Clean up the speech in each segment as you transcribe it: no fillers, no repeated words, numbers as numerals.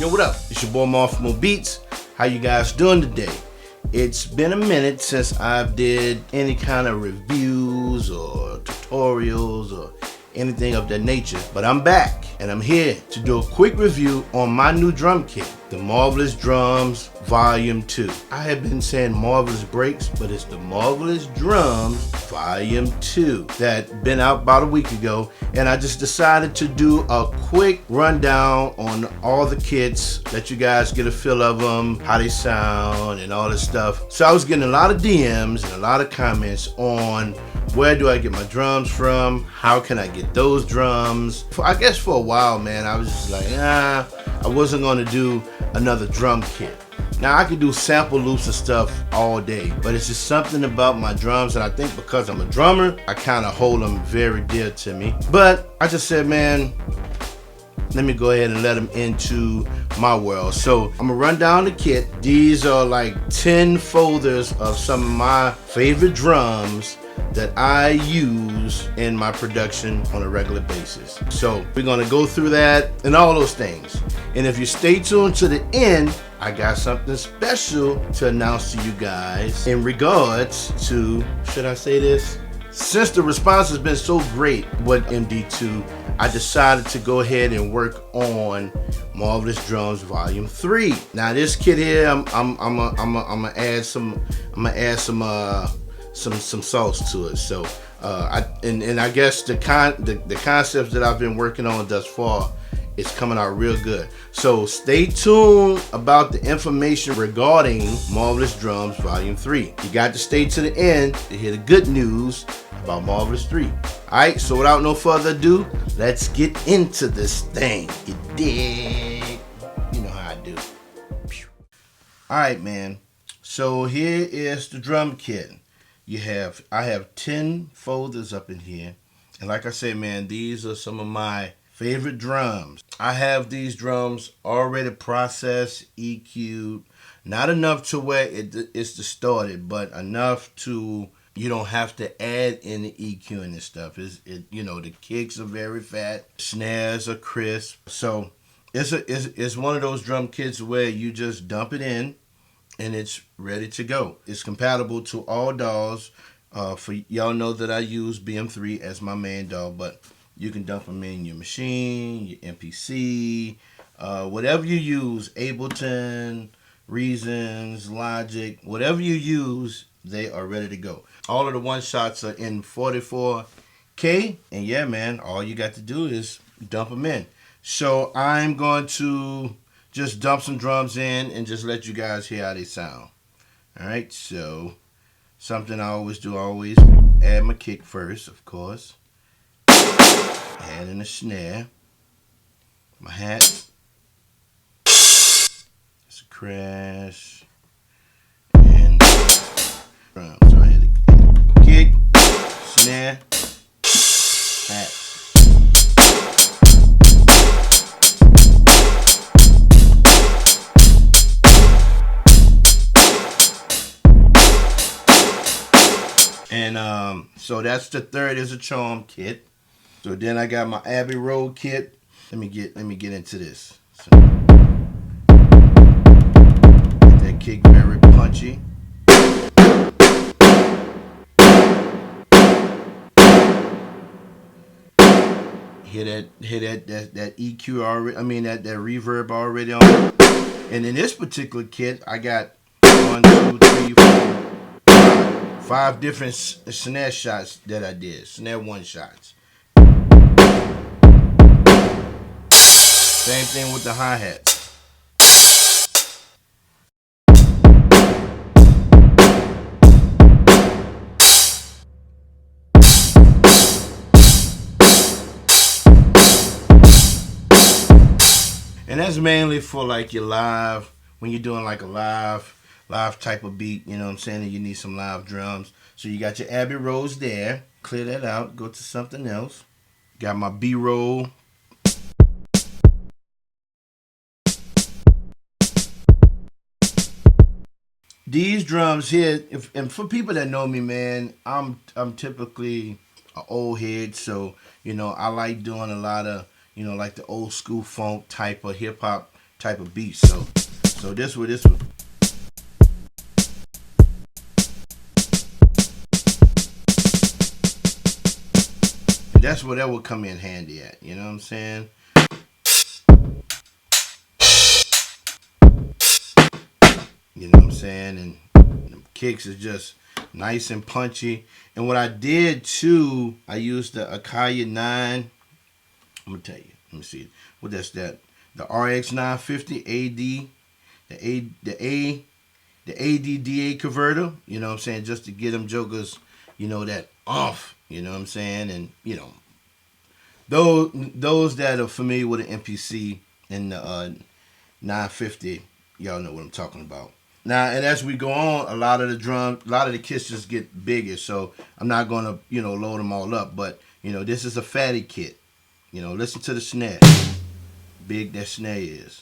Yo, what up? It's your boy Marfmo Beats. How you guys doing today? It's been a minute since I've did any kind of reviews or tutorials or anything of that nature, but I'm back and I'm here to do a quick review on my new drum kit, the Marvelous Drums Volume 2. I have been saying Marvelous Breaks, but it's the Marvelous Drums Volume 2 that been out about a week ago, and I just decided to do a quick rundown on all the kits, let you guys get a feel of them, how they sound and all this stuff. So I was getting a lot of DMs and a lot of comments on where do I get my drums from? How can I get those drums? I guess for a while, man, I was just like, I wasn't gonna do another drum kit. Now I could do sample loops and stuff all day, but it's just something about my drums, and I think because I'm a drummer, I kind of hold them very dear to me. But I just said, man, let me go ahead and let them into my world. So I'm gonna run down the kit. These are like 10 folders of some of my favorite drums that I use in my production on a regular basis. So we're gonna go through that and all those things. And if you stay tuned to the end, I got something special to announce to you guys in regards to, should I say this? Since the response has been so great with MD2, I decided to go ahead and work on Marvelous Drums Volume 3. Now this kit here, I'm gonna add some sauce to it. So I guess the concepts that I've been working on thus far is coming out real good. So stay tuned about the information regarding Marvelous Drums Volume 3. You got to stay to the end to hear the good news about Marvelous 3. Alright, so without no further ado, let's get into this thing. You dig? You know how I do. Alright, man. So here is the drum kit. I have 10 folders up in here, and like I said, man, these are some of my favorite drums. I have these drums already processed, EQ'd, not enough to where it's distorted, but enough to you don't have to add any EQ and this stuff. The kicks are very fat, snares are crisp, so it's one of those drum kits where you just dump it in and it's ready to go. It's compatible to all DAWs. For y'all know that I use BM3 as my main DAW, but you can dump them in your machine, your MPC, whatever you use, Ableton, Reasons, Logic, whatever you use, they are ready to go. All of the one-shots are in 44K, and yeah, man, all you got to do is dump them in. So I'm going to just dump some drums in and just let you guys hear how they sound. Alright, so something I always do, I always add my kick first, of course. Add in a snare. My hat. It's a crash. And drums. So I hit a kick, snare, hat. And so that's the third is a charm kit. So then I got my Abbey Road kit. Let me get into this. So, that kick very punchy. Hear that EQ already. I mean that reverb already on it. And in this particular kit, I got 1, 2, 3, 4. 5 different snare shots that I did. Snare one shots. Same thing with the hi-hat. And that's mainly for like your live, when you're doing like a live type of beat, you know what I'm saying, and you need some live drums. So you got your Abbey Roads there. Clear that out, go to something else. Got my B-roll. These drums here, and for people that know me, man, I'm typically an old head, so I like doing a lot of like the old school funk type of hip hop type of beat. So this what this was. And that's where that would come in handy at. You know what I'm saying? You know what I'm saying? And the kicks is just nice and punchy. And what I did too, I used the Akai 9. I'm gonna tell you. Let me see. What that's that? The RX 950 AD, the ADDA converter. You know what I'm saying? Just to get them jokers, you know, that off. You know what I'm saying? And you know, those that are familiar with the MPC and the 950, y'all know what I'm talking about. Now, and as we go on, a lot of the kits just get bigger. So I'm not gonna, you know, load them all up. But you know, this is a fatty kit. You know, listen to the snare. Big that snare is.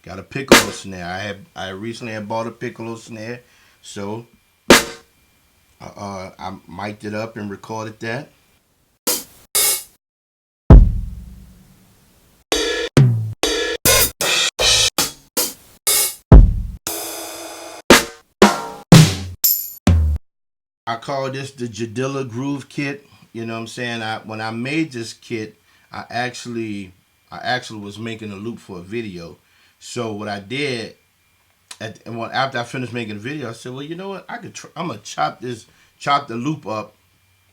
Got a piccolo snare. I recently had bought a piccolo snare, so I mic'd it up and recorded that. I call this the Jadilla Groove Kit. You know what I'm saying? When I made this kit, I actually was making a loop for a video. So what I did, after I finished making the video, I said, well, you know what? I'm gonna chop the loop up,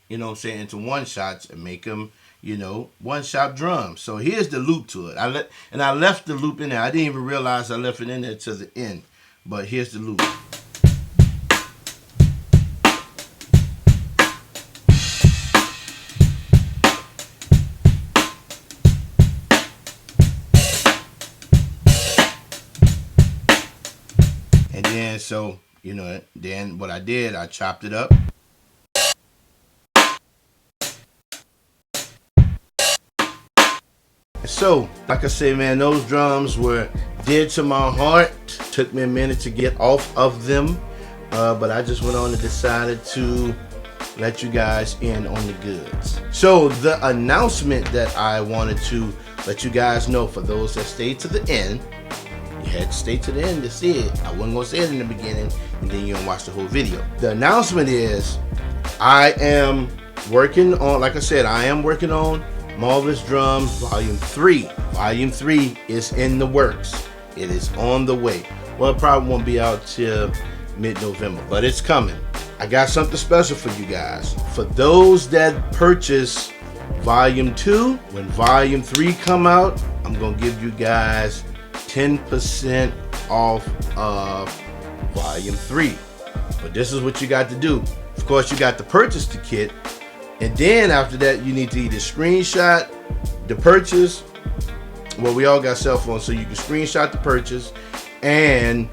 you know what I'm saying, into one shots and make them, you know, one shot drums. So here's the loop to it. I left the loop in there. I didn't even realize I left it in there to the end. But here's the loop. And then, so, you know, then what I did, I chopped it up. So, like I say, man, those drums were dear to my heart. Took me a minute to get off of them. But I just went on and decided to let you guys in on the goods. So, the announcement that I wanted to let you guys know, for those that stayed to the end, you had to stay to the end to see it. I wasn't going to say it in the beginning, and then you don't watch the whole video. The announcement is, I am working on, like I said, I am working on Marvelous Drums Volume 3. Volume 3 is in the works. It is on the way. Well, it probably won't be out till mid-November, but it's coming. I got something special for you guys. For those that purchase Volume 2, when Volume 3 come out, I'm going to give you guys 10% off of Volume 3. But this is what you got to do. Of course, you got to purchase the kit, and then after that, you need to either screenshot the purchase. Well, we all got cell phones, so you can screenshot the purchase and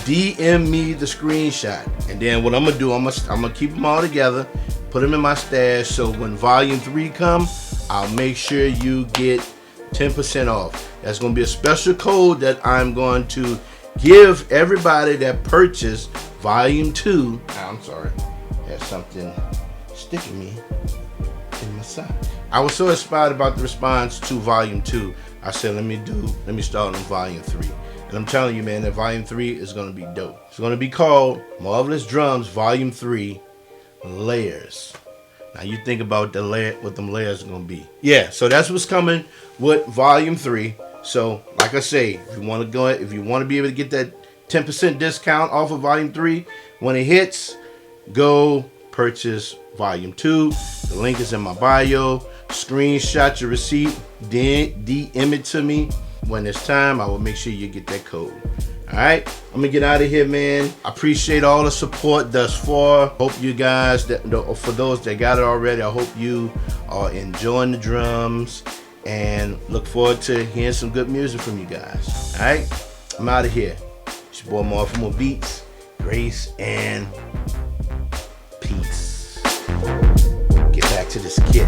DM me the screenshot. And then what I'm gonna do, I'm gonna keep them all together, put them in my stash, so when Volume 3 comes, I'll make sure you get 10% off. That's going to be a special code that I'm going to give everybody that purchased Volume 2. I'm sorry. There's something sticking me in my side. I was so inspired about the response to Volume 2. I said, let me start on Volume 3. And I'm telling you, man, that Volume 3 is going to be dope. It's going to be called Marvelous Drums Volume 3 Layers. Now you think about the layer, what them layers are gonna be. Yeah, so that's what's coming with Volume 3. So, like I say, if you want to be able to get that 10% discount off of Volume 3, when it hits, go purchase Volume 2. The link is in my bio. Screenshot your receipt, then DM it to me. When it's time, I will make sure you get that code. Alright, I'm gonna get out of here, man. I appreciate all the support thus far. Hope you guys, for those that got it already, I hope you are enjoying the drums, and look forward to hearing some good music from you guys. Alright, I'm out of here. It's your boy Marv for more beats, grace, and peace. Get back to this kit.